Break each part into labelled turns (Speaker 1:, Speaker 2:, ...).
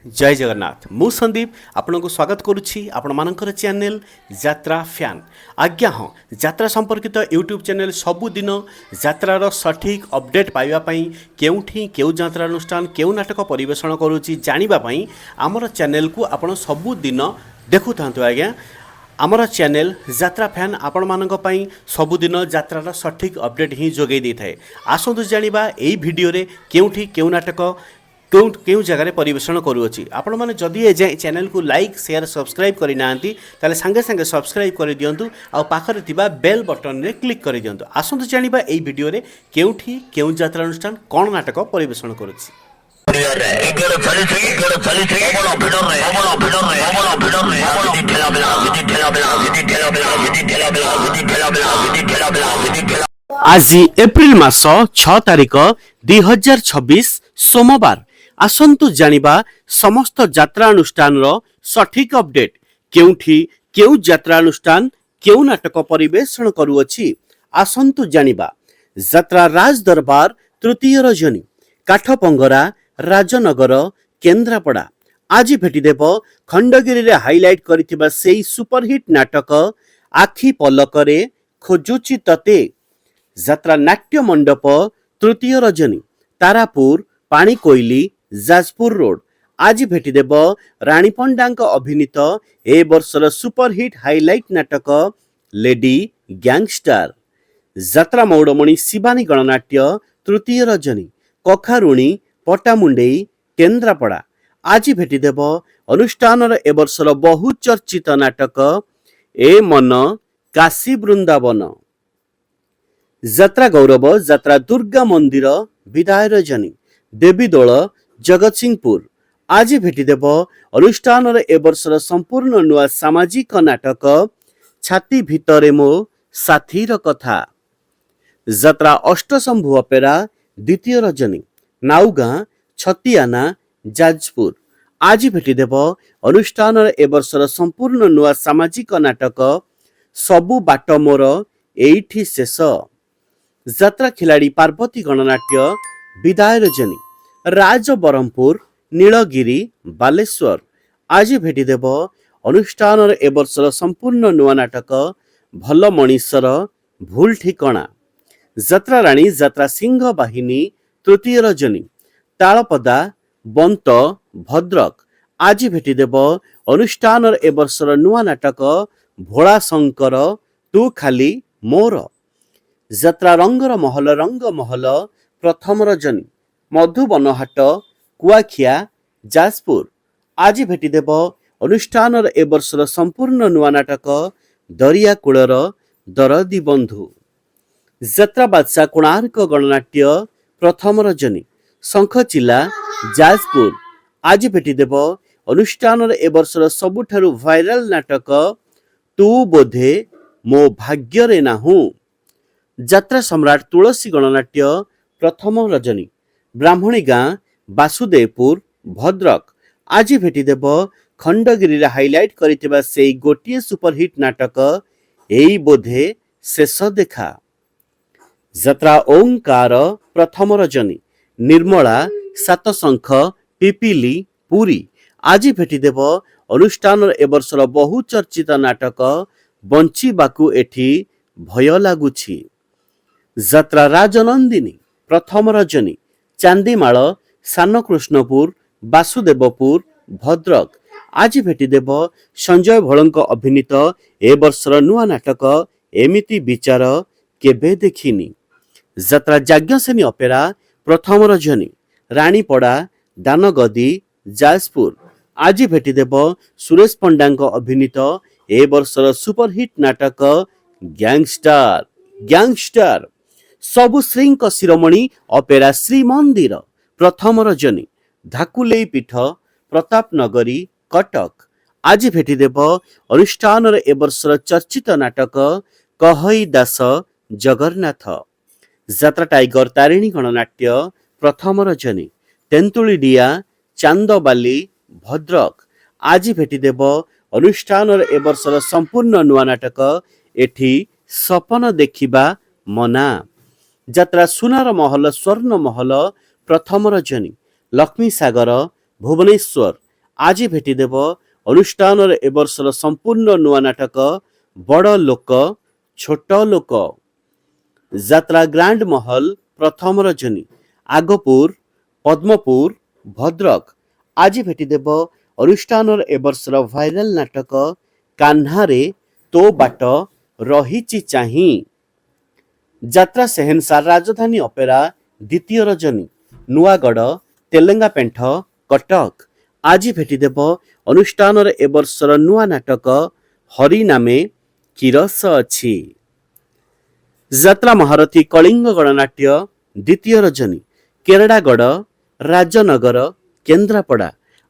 Speaker 1: जय जगन्नाथ मु संदीप आपण को स्वागत करुच्ची आपण मानकर चैनल यात्रा फैन आज्ञा हाँ यात्रा संपर्कित यूट्यूब चैनल सबुदिन यात्रार सठिक अपडेट पाइबापी केउठी केउ यात्रानुष्ठान केउ नाटक परिवेषण करुच्ची जानापी आमर चैनल को आपण सबुदिन देखु था आज्ञा आमर चैनल यात्रा फैन आपण मानक पई सबुदिन यात्रार सठिक अपडेट ही जोगै दी थाए। आसतु जानिबा एई भिडियो रे केउठी केउ नाटक क्यों जगह परिवेषण करुच्ची आपण मैंने जदि ए चैनल को लाइक शेयर सब्सक्राइब करना ताले संगे संगे सब्सक्राइब कर दिंतु आउ पाखरे थिबा बेल बटन रे क्लिक कर दिंतु। आसतु जानिबा एई भिडियो रे केउठी केउ यात्रानुष्ठान कोन नाटक परिवेषण करुच्ची। आज एप्रिल मास 6 तारिख 2026 सोमवार आसंतु जानिबा समस्त यात्रानुष्ठान सठिक अपडेट केउठी केउ यात्रानुष्ठान केउ नाटक परिवेषण करुअछि। आसंतु जानिबा यात्रा राज दरबार तृतीय रजनी काठपंगरा राजनगर केन्द्रापड़ा आज भेटिदेव खंडगिरी रे हाइलाइट करिथिबा सेई सुपरहिट नाटक आखि पलकरे खोजुछि तते यात्रा नाट्य मंडप तृतीय रजनी तारापुर पानी कोइली जाजपुर रोड आज भेटिदेव रानी पंडांक अभिनीत ए वर्षर सुपरहिट हाइलाइट नाटक लेडी गैंगस्टर यात्रा मौड़मणि शिवानी गणनाट्य तृतीय रजनी कखारुणी पटामुंडेई केन्द्रापड़ा आज भेटिदेव अनुष्ठान ए वर्षर बहुचर्चित नाटक ए मन काशी वृंदावन यात्रा गौरव यात्रा दुर्गा मंदिर विदाय रजनी देवी दोल जगत सिंहपुर आज भेटिदेव अनुष्ठान ए वर्षर संपूर्ण नुआ सामाजिक नाटक छाती भितरे मो साथीर कथा यात्रा अष्टशंभु अपेरा द्वितीय रजनी नाउगां छतियाना जाजपुर आज भेटिदेव अनुष्ठान ए वर्षर संपूर्ण नुआ सामाजिक नाटक सबु बाट मोर एइठी शेष यात्रा खिलाड़ी पार्वती गणनाट्य विदाय रजनी राज बरहमपुर नीलगिरी बालेश्वर आज भेटिदेव अनुष्ठान ए वर्षर संपूर्ण नुआ नाटक भल मणिषर भूल ठिकणा यात्रा राणी यात्रा सिंह बाहिनी तृतीय रजनी तालपदा बंत भद्रक आज भेटिदेव अनुष्ठान ए वर्षर नुआ नाटक भोला शंकर तू खाली मोर यात्रा रंगर महल प्रथम रजनी मधुबनहाट कुआखिया जाजपुर आज भेटिदेव अनुष्ठान ए वर्षर संपूर्ण नुआ नाटक दरिया कूलर दरदी बंधु यात्रा बादशाह कोणार्क गणनाट्य प्रथम रजनी शंखचिला जाजपुर आज भेटिदेव अनुष्ठान ए वर्षर सबुठारु भाइराल नाटक तू बोधे मो भाग्य रे नाहू यात्रा सम्राट तुलसी गणनाट्य प्रथम रजनी ब्राह्मणी गाँ वासुदेवपुर भद्रक आज भेटिदेव खंडगिरी रे हाइलाइट करिथिबा सेई गोटिए सुपरहिट नाटक एई बोधे शेष देखा यात्रा ओंकार प्रथम रजनी निर्मला सातशंख पिपिली पुरी आज भेटिदेव अनुष्ठान ए वर्षर बहुचर्चित नाटक बंचिबाकू एठी भय लागुछि यात्रा राजनंदिनी प्रथम रजनी चांदीमाल सानकृष्णपुर वासुदेवपुर भद्रक आज भेटिदेव संजय भोलंक अभिनीत ए वर्षर नुआ नाटक एमिति विचार केबे देखिनी यात्रा जाज्ञसेनी अपेरा प्रथम रजनी रानीपड़ा दानगदी जाजपुर आज भेटिदेव सुरेश पंडांक अभिनीत ए वर्षर सुपरहिट नाटक गैंगस्टर सबु श्रींक शिरोमणि अपेरा श्रीमंदिर प्रथम रजनी धाकुलेई पीठ प्रताप नगरी कटक आज भेटिदेव अनुष्ठान ए वर्षर चर्चित नाटक कहई दास जगन्नाथ यात्रा टाइगर तारिणी गणनाट्य प्रथम रजनी तेंतुलीडिया चांदबाली भद्रक आज भेटिदेव अनुष्ठान ए वर्षर संपूर्ण नुआ नाटक एठी सपन देखिबा मना यात्रा सुनार महल स्वर्ण महल प्रथम रजनी लक्ष्मी सागर भुवनेश्वर आज भेटिदेव अनुष्ठान ए वर्षर संपूर्ण नुआ नाटक बड़ लोक छोट लोक ଯାତ୍ରା ଗ୍ରାଣ୍ଡ ମହଲ ପ୍ରଥମ ରଜନୀ ଆଗପୁର ପଦ୍ମପୁର ଭଦ୍ରକ ଆଜି ଭେଟିଦେବ ଅନୁଷ୍ଠାନର ଏ ବର୍ଷର ଭାଇରାଲ ନାଟକ କାହ୍ନାରେ ତୋ ବାଟ ରହିଛି ଚାହିଁ ଯାତ୍ରା ସେହେନ୍ସାର ରାଜଧାନୀ ଅପେରା ଦ୍ୱିତୀୟ ରଜନୀ ନୂଆଗଡ଼ ତେଲେଙ୍ଗା ପେଣ୍ଠ କଟକ ଆଜି ଭେଟିଦେବ ଅନୁଷ୍ଠାନର ଏ ବର୍ଷର ନୂଆ ନାଟକ ହରି ନାମେ କିରସ ଅଛି ଯାତ୍ରା ମହାରଥୀ କଳିଙ୍ଗ ଗଣନାଟ୍ୟ ଦ୍ୱିତୀୟ ରଜନୀ କେରଡ଼ାଗଡ଼ ରାଜନଗର କେନ୍ଦ୍ରାପଡ଼ା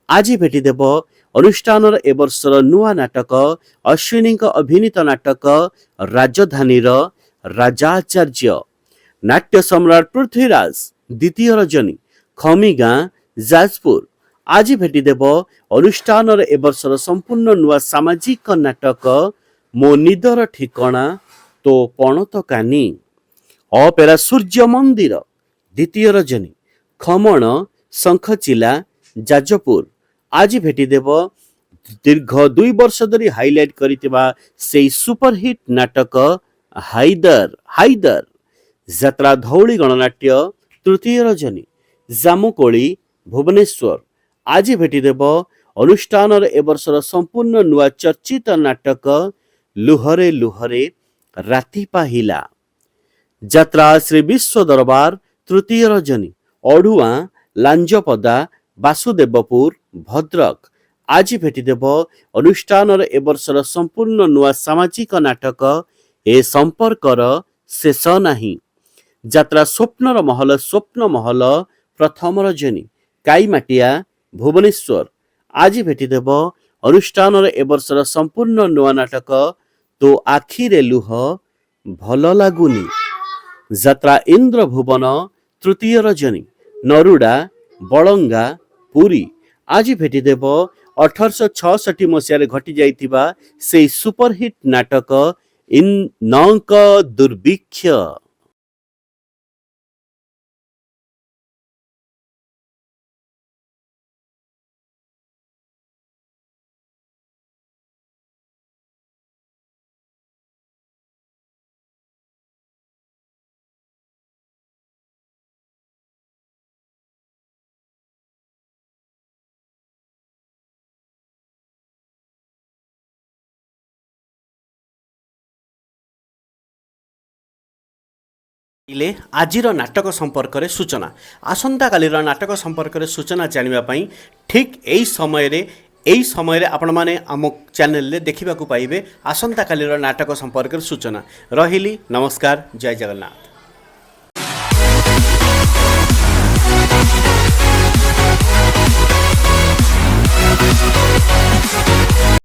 Speaker 1: ଆଜି ଭେଟିଦେବ ଅନୁଷ୍ଠାନର ଏ ବର୍ଷର ନୂଆ ନାଟକ ଅଶ୍ୱିନୀଙ୍କ ଅଭିନୀତ ନାଟକ ରାଜଧାନୀର ରାଜାଚାର୍ଯ୍ୟ ନାଟ୍ୟ ସମ୍ରାଟ ପୃଥ୍ୱୀରାଜ ଦ୍ୱିତୀୟ ରଜନୀ ଖମିଗାଁ ଯାଜପୁର ଆଜି ଭେଟିଦେବ ଅନୁଷ୍ଠାନର ଏ ବର୍ଷର ସମ୍ପୂର୍ଣ୍ଣ ନୂଆ ସାମାଜିକ ନାଟକ ମୋ ନିଦର ଠିକଣା तो पणत कानी अपेरा सूर्य मंदिर द्वितीय रजनी खमण शंखचिला जाजपुर आज भेटिदेव दीर्घ 2 वर्ष धरी हाइलाइट करितिबा सेई सुपरहिट नाटक हाइदर यात्रा धौली गणनाट्य तृतीय रजनी जामुकोली भुवनेश्वर आज भेटिदेव अनुष्ठान ए वर्षर संपूर्ण नुआ चर्चित नाटक लुहरे लुहरे राति पाहिला ଯାତ୍ରା ଶ୍ରୀ ବିଶ୍ୱ ଦରବାର ତୃତୀୟ ରଜନୀ ଅଢୁଆ ଲାଞ୍ଜପଦା ବାସୁଦେବପୁର ଭଦ୍ରକ ଆଜି ଭେଟିଦେବ ଅନୁଷ୍ଠାନର ଏ ବର୍ଷର ସମ୍ପୂର୍ଣ୍ଣ ନୂଆ ସାମାଜିକ ନାଟକ ଏ ସମ୍ପର୍କର ଶେଷ ନାହିଁ ଯାତ୍ରା ସ୍ୱପ୍ନର ସ୍ୱପ୍ନ ମହଲ ପ୍ରଥମ ରଜନୀ କାଇମାଟିଆ ଭୁବନେଶ୍ୱର ଆଜି ଭେଟିଦେବ ଅନୁଷ୍ଠାନର ଏ ବର୍ଷର ସମ୍ପୂର୍ଣ୍ଣ ନୂଆ ନାଟକ तो आखिरे लुह भल लागुनी ଯାତ୍ରା इंद्र भुवन तृतीय रजनी नरुड़ा बलंगा पुरी आज भेटिदेव 1866 मसीह घटी जाइतिबा से सुपरहिट नाटक नौक दुर्भिक्ष आजिर नाटक संपर्क में सूचना आसंता कालीर नाटक संपर्क में सूचना जानापी ठीक यही समय आपण मैंने आम चैनल देखा पाइबे आसंता कालीर नाटक संपर्क में सूचना रही नमस्कार जय जगन्नाथ।